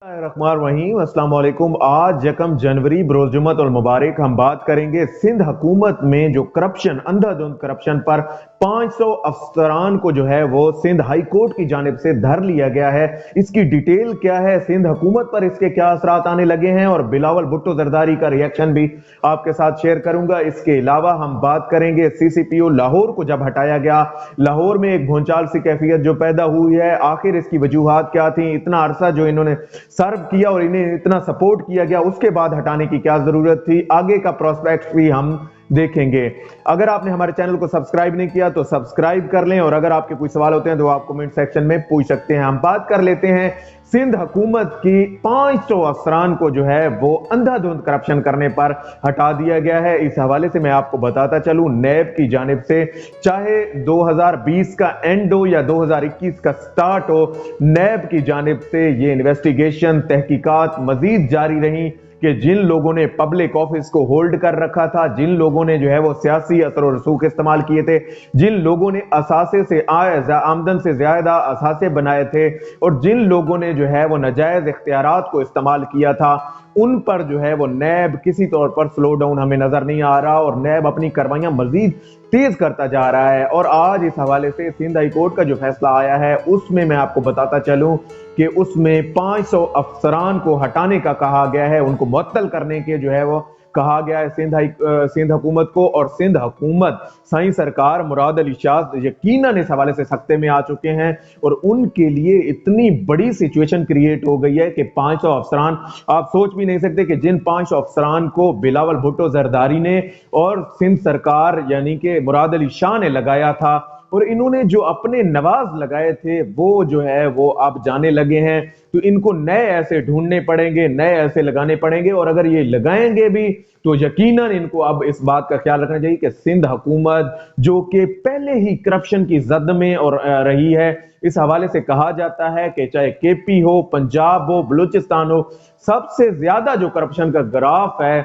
रहीम अस्सलाम वालेकुम। आज यकम जनवरी बरोज़ जुम्मत और मुबारक हम बात करेंगे सिंध हुकूमत में जो करप्शन, अंधाधुंध करप्शन पर 500 अफसरान को जो है वो सिंध हाई कोर्ट की जानिब से धर लिया गया है। इसकी डिटेल क्या है, सिंध हुकूमत पर इसके क्या असरात आने लगे हैं, और बिलावल भुट्टो जरदारी का रिएक्शन भी आपके साथ शेयर करूंगा। इसके अलावा हम बात करेंगे CCPO लाहौर को जब हटाया गया, लाहौर में एक भूचाल सी कैफियत जो पैदा हुई है, आखिर इसकी वजूहात क्या थी, इतना अरसा जो इन्होंने सर्व किया और इन्हें इतना सपोर्ट किया गया, उसके बाद हटाने की क्या जरूरत थी, आगे का प्रोस्पेक्ट भी हम देखेंगे। अगर आपने हमारे चैनल को सब्सक्राइब नहीं किया तो सब्सक्राइब कर लें, और अगर आपके कोई सवाल होते हैं तो आप कमेंट सेक्शन में पूछ सकते हैं। हम बात कर लेते हैं सिंध हुकूमत की 500 अफसरान को जो है वो अंधाधुंध करप्शन करने पर हटा दिया गया है। इस हवाले से मैं आपको बताता चलूं, नैब की जानिब से चाहे 2020 का एंड हो या 2021 का स्टार्ट हो, नैब की जानिब से ये इन्वेस्टिगेशन तहकीकात मजीद जारी रही कि जिन लोगों ने पब्लिक ऑफिस को होल्ड कर रखा था, जिन लोगों ने जो है वो सियासी असर और रसूख इस्तेमाल किए थे, जिन लोगों ने असासे से आमदन से ज्यादा असासे बनाए थे, और जिन लोगों ने जो है वो नाजायज इख्तियारात को इस्तेमाल किया था, उन पर जो है वो नैब किसी तौर पर स्लो डाउन हमें नजर नहीं आ रहा, और नैब अपनी कार्रवाइयां मजीद तेज करता जा रहा है। और आज इस हवाले से सिंध हाई कोर्ट का जो फैसला आया है उसमें मैं आपको बताता चलूं कि उसमें 500 अफसरान को हटाने का कहा गया है, उनको मुअत्तल करने के जो है वो कहा गया है सिंध हुकूमत को। और सिंध हुकूमत, साईं सरकार मुराद अली शाह यकीनन इस हवाले से सख्ते में आ चुके हैं, और उनके लिए इतनी बड़ी सिचुएशन क्रिएट हो गई है कि 500 अफसरान, आप सोच भी नहीं सकते कि जिन 500 अफसरान को बिलावल भुट्टो जरदारी ने और सिंध सरकार यानी कि मुराद अली शाह ने लगाया था, और इन्होंने जो अपने नवाज लगाए थे वो जो है वो अब जाने लगे हैं, तो इनको नए ऐसे ढूंढने पड़ेंगे, नए ऐसे लगाने पड़ेंगे। और अगर ये लगाएंगे भी तो यकीनन इनको अब इस बात का ख्याल रखना चाहिए कि सिंध हुकूमत जो कि पहले ही करप्शन की जद में और रही है, इस हवाले से कहा जाता है कि चाहे KP हो, पंजाब हो, बलूचिस्तान हो, सबसे ज्यादा जो करप्शन का ग्राफ है,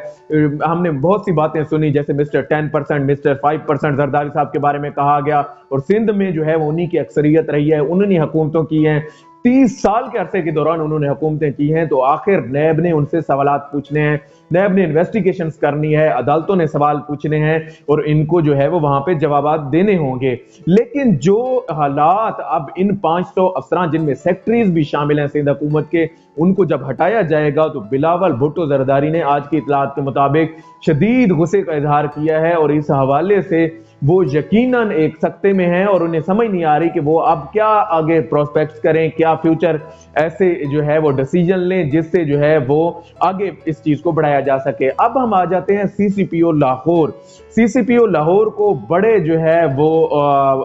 हमने बहुत सी बातें सुनी, जैसे मिस्टर 10%, मिस्टर 5% जरदारी साहब के बारे में कहा गया, और सिंध में जो है वो उन्हीं की अक्सरियत रही है, उन्होंने हुकूमतों की हैं, 30 साल के अरसे के दौरान उन्होंने हुकूमतें की हैं। तो आखिर नैब ने उनसे सवालात पूछने हैं, नैब ने इन्वेस्टिगेशंस करनी है, अदालतों ने सवाल पूछने हैं, और इनको जो है वो वहां पे जवाबात देने होंगे। लेकिन जो हालात अब इन 500 अफसरान जिनमें सेक्रेटरीज भी शामिल हैं सिंध हुकूमत के, उनको जब हटाया जाएगा तो बिलावल भुट्टो जरदारी ने आज की इतलात के मुताबिक शदीद गुस्से का इजहार किया है, और इस हवाले से वो यकीनन एक सख्ते में है, और उन्हें समझ नहीं आ रही कि वो अब क्या आगे प्रोस्पेक्ट्स करें, क्या फ्यूचर ऐसे जो है वो डिसीजन लें जिससे जो है वो आगे इस चीज को बढ़ाया जा सके। अब हम आ जाते हैं CCPO लाहौर। CCPO लाहौर को बड़े जो है वो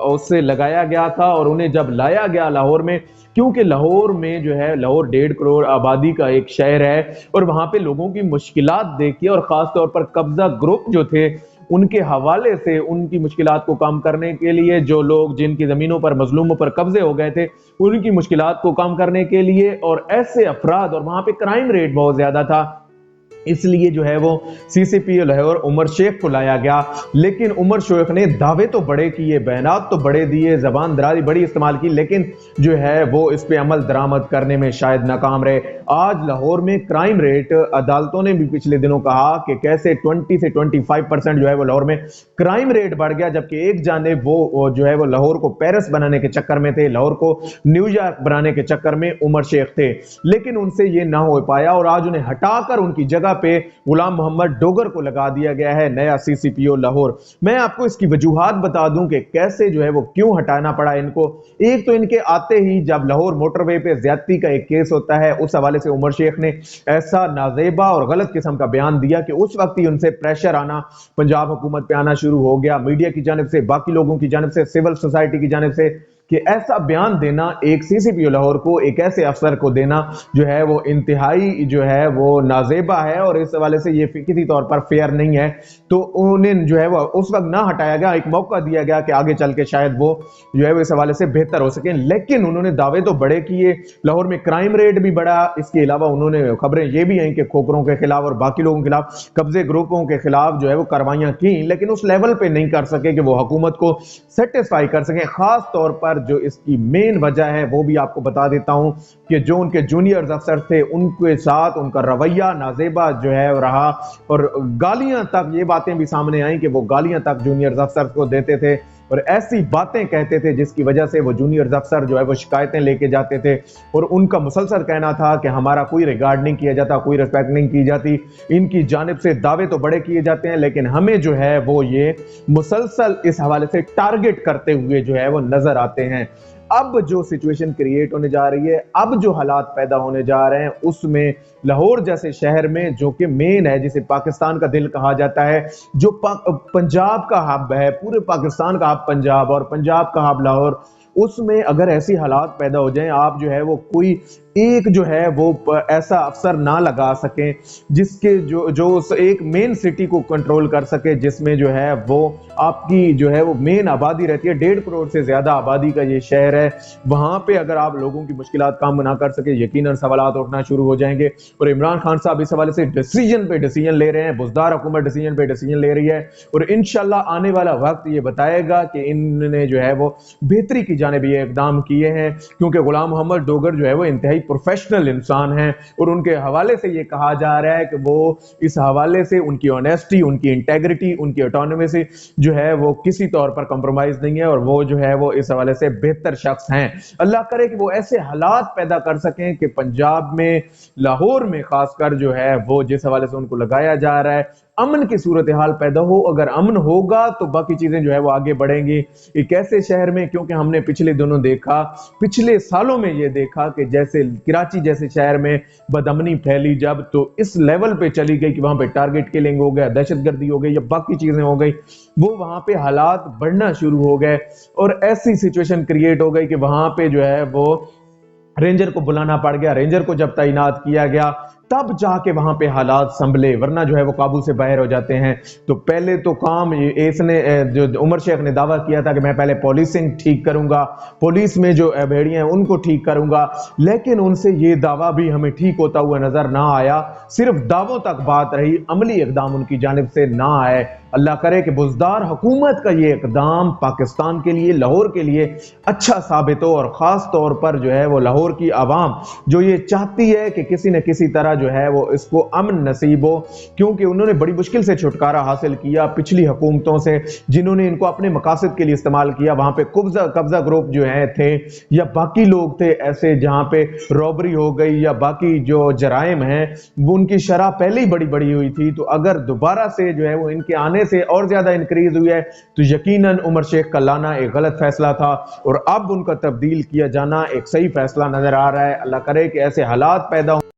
उससे लगाया गया था, और उन्हें जब लाया गया लाहौर में, क्योंकि लाहौर में जो है, लाहौर 1.5 करोड़ आबादी का एक शहर है, और वहां पे लोगों की मुश्किलात देखिए, और खास तौर पर कब्जा ग्रुप जो थे उनके हवाले से उनकी मुश्किलात को कम करने के लिए, जो लोग जिनकी जमीनों पर मजलूमों पर कब्जे हो गए थे उनकी मुश्किलात को कम करने के लिए, और ऐसे अफराद, और वहां पे क्राइम रेट बहुत ज्यादा था, इसलिए जो है वो CCPO लाहौर उमर शेख को लाया गया। लेकिन उमर शेख ने दावे तो बड़े किए, बयानात तो बड़े दिए, जबान दरारी बड़ी इस्तेमाल की, लेकिन जो है वो इस पे अमल दरामद करने में शायद नाकाम रहे। आज लाहौर में क्राइम रेट, अदालतों ने भी पिछले दिनों कहा कि कैसे 20 से 25% जो है वो लाहौर में क्राइम रेट बढ़ गया, जबकि एक जानिब वो जो है वो लाहौर को पेरिस बनाने के चक्कर में थे, लाहौर को न्यूयॉर्क बनाने के चक्कर में उमर शेख थे, लेकिन उनसे ये ना हो पाया, और आज उन्हें हटाकर उनकी जगह पे गुलाम मोहम्मद डोगर को लगा दिया गया है नया CCPO लाहौर। मैं आपको इसकी वजूहात बता दूं कि कैसे जो है वो क्यों हटाना पड़ा इनको। एक तो इनके आते ही जब लाहौर मोटरवे पे ज्यादती का एक केस होता है, उस हवाले से उमर शेख ने ऐसा नाजेबा और गलत किस्म का बयान दिया कि उस वक्त ही उनसे प्रेशर आना पंजाब हुकूमत पे आना शुरू हो गया, मीडिया की जानिब से, बाकी लोगों की जानिब से, सिविल सोसाइटी की जानिब से, कि ऐसा बयान देना एक CCPO लाहौर को, एक ऐसे अफसर को देना जो है वो इंतहाई जो है वो नाजेबा है, और इस हवाले से ये किसी तौर पर फेयर नहीं है। तो उन्हें जो है वो उस वक्त ना हटाया गया, एक मौका दिया गया कि आगे चल के शायद वो जो है वो इस हवाले से बेहतर हो सके। लेकिन उन्होंने दावे तो बड़े किए, लाहौर में क्राइम रेट भी बढ़ा, इसके अलावा उन्होंने खबरें ये भी हैं कि खोखरों के खिलाफ और बाकी लोगों के खिलाफ, कब्जे ग्रुपों के खिलाफ जो है वो कार्रवाइयां की, लेकिन उस लेवल पे नहीं कर सके कि वो हुकूमत को सेटिस्फाई कर सके। खास तौर पर پر جو اس کی مین وجہ ہے وہ بھی آپ کو بتا دیتا ہوں کہ جو ان کے جونیئرز افسر تھے ان کے ساتھ ان کا رویہ نازیبا جو ہے رہا، اور گالیاں تک، یہ باتیں بھی سامنے آئیں کہ وہ گالیاں تک جونیئرز افسر کو دیتے تھے اور ایسی باتیں کہتے تھے جس کی وجہ سے وہ جونیئرز افسر جو ہے وہ شکایتیں لے کے جاتے تھے، اور ان کا مسلسل کہنا تھا کہ ہمارا کوئی ریگارڈ نہیں کیا جاتا، کوئی ریسپیکٹ نہیں کی جاتی، ان کی جانب سے دعوے تو بڑے کیے جاتے ہیں لیکن ہمیں جو ہے وہ یہ مسلسل اس حوالے سے ٹارگٹ کرتے ہوئے جو ہے وہ نظر آتے ہیں۔ اب جو سچویشن کریٹ ہونے جا رہی ہے، اب جو حالات پیدا ہونے جا رہے ہیں، اس میں لاہور جیسے شہر میں جو کہ مین ہے، جسے پاکستان کا دل کہا جاتا ہے، جو پنجاب کا ہب ہے، پورے پاکستان کا ہب پنجاب اور پنجاب کا ہب لاہور، اس میں اگر ایسی حالات پیدا ہو جائیں، آپ جو ہے وہ کوئی ایک جو ہے وہ ایسا افسر نہ لگا سکیں جس کے جو اس ایک مین سٹی کو کنٹرول کر سکے، جس میں جو ہے وہ آپ کی جو ہے وہ مین آبادی رہتی ہے، 1.5 کروڑ سے زیادہ آبادی کا یہ شہر ہے، وہاں پہ اگر آپ لوگوں کی مشکلات کام نہ کر سکے، یقیناً سوالات اٹھنا شروع ہو جائیں گے۔ اور عمران خان صاحب اس حوالے سے ڈیسیجن پہ ڈیسیجن لے رہے ہیں، بزدار حکومت ڈیسیجن پہ ڈیسیجن لے رہی ہے، اور انشاءاللہ آنے والا وقت یہ بتائے گا کہ ان نے جو ہے وہ بہتری کی جانب یہ اقدام کیے ہیں، کیونکہ غلام محمد ڈوگر جو ہے وہ انتہائی پروفیشنل انسان ہیں، اور ان کے حوالے سے یہ کہا جا رہا ہے کہ وہ اس حوالے سے ان کی آنیسٹی، ان کی انٹیگریٹی، ان کی آٹونومی سے جو ہے وہ کسی طور پر کمپرومائز نہیں ہے، اور وہ جو ہے وہ اس حوالے سے بہتر شخص ہیں۔ اللہ کرے کہ وہ ایسے حالات پیدا کر سکیں کہ پنجاب میں، لاہور میں خاص کر جو ہے وہ جس حوالے سے ان کو لگایا جا رہا ہے، امن کی صورتحال پیدا ہو۔ اگر امن ہوگا تو باقی چیزیں جو ہے وہ آگے بڑھیں گی۔ ایک ایسے شہر میں، کیونکہ ہم نے پچھلے دنوں دیکھا، پچھلے سالوں میں یہ دیکھا کہ جیسے کراچی جیسے شہر میں بدامنی پھیلی جب، تو اس لیول پہ چلی گئی کہ وہاں پہ ٹارگٹ کلنگ ہو گیا، دہشت گردی ہو گئی یا باقی چیزیں ہو گئی، وہ وہاں پہ حالات بڑھنا شروع ہو گئے، اور ایسی سچویشن کریٹ ہو گئی کہ وہاں پہ جو ہے وہ رینجر کو بلانا پڑ گیا۔ رینجر کو جب تعینات کیا گیا تب جا کے وہاں پہ حالات سنبھلے، ورنہ جو ہے وہ قابو سے باہر ہو جاتے ہیں۔ تو پہلے تو کام اس نے جو عمر شیخ نے دعویٰ کیا تھا کہ میں پہلے پولیسنگ ٹھیک کروں گا، پولیس میں جو بھیڑیاں ہیں ان کو ٹھیک کروں گا، لیکن ان سے یہ دعویٰ بھی ہمیں ٹھیک ہوتا ہوا نظر نہ آیا، صرف دعووں تک بات رہی، عملی اقدام ان کی جانب سے نہ آئے۔ اللہ کرے کہ بزدار حکومت کا یہ اقدام پاکستان کے لیے، لاہور کے لیے اچھا ثابت ہو، اور خاص طور پر جو ہے وہ لاہور کی عوام جو یہ چاہتی ہے کہ کسی نہ کسی طرح جو ہے وہ اس کو امن نصیب ہو، کیونکہ انہوں نے بڑی مشکل سے چھٹکارا حاصل کیا پچھلی حکومتوں سے، جنہوں نے ان کو اپنے مقاصد کے لیے استعمال کیا۔ وہاں پہ قبضہ گروپ جو ہیں تھے یا باقی لوگ تھے ایسے، جہاں پہ روبری ہو گئی یا باقی جو جرائم ہیں، وہ ان کی شرح پہلے ہی بڑی ہوئی تھی، تو اگر دوبارہ سے جو ہے وہ ان کے آنے سے اور زیادہ انکریز ہوئی ہے تو یقیناً عمر شیخ کا لانا ایک غلط فیصلہ تھا، اور اب ان کا تبدیل کیا جانا ایک صحیح فیصلہ نظر آ رہا ہے۔ اللہ کرے کہ ایسے حالات پیدا ہوں۔